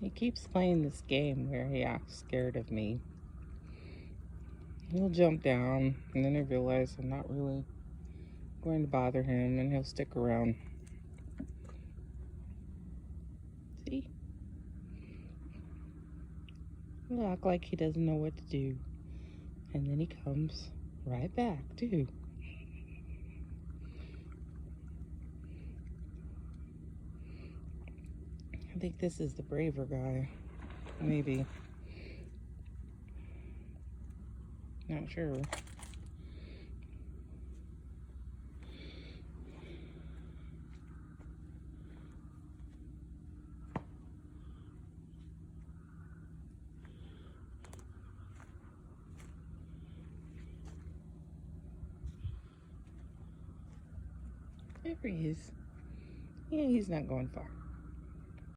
He keeps playing this game where he acts scared of me. He'll jump down, and then I realize I'm not really going to bother him, and he'll stick around. See? He'll act like he doesn't know what to do, and then he comes right back, too. I think this is the braver guy. Maybe. Not sure. There he is. Yeah, he's not going far.